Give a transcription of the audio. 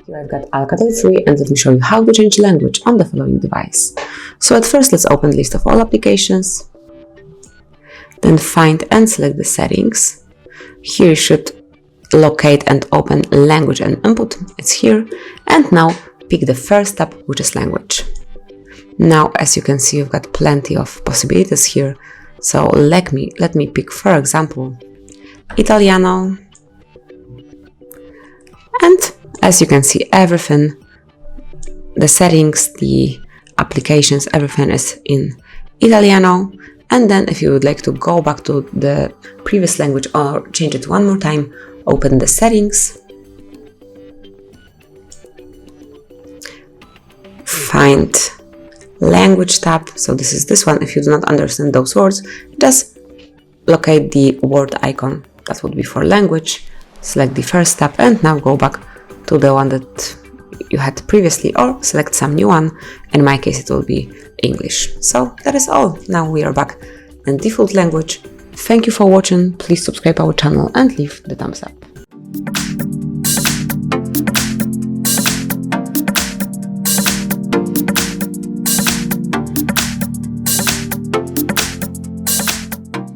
Here I've got ALCATEL A3 and let me show you how to change language on the following device. So at first let's open the list of all applications, then find and select the settings. Here you should locate and open language and input, it's here, and now pick the first tab, which is language. Now as you can see, you've got plenty of possibilities here, so let me pick, for example, Italiano, and as you can see, everything, the settings, the applications, everything is in Italiano. And then if you would like to go back to the previous language or change it one more time, open the settings, find language tab. So this is this one. If you do not understand those words, just locate the word icon. That would be for language. Select the first tab and now go back to the one that you had previously, or select some new one. In my case it will be English. So that is all. Now we are back in default language. Thank you for watching. Please subscribe our channel and leave the thumbs up.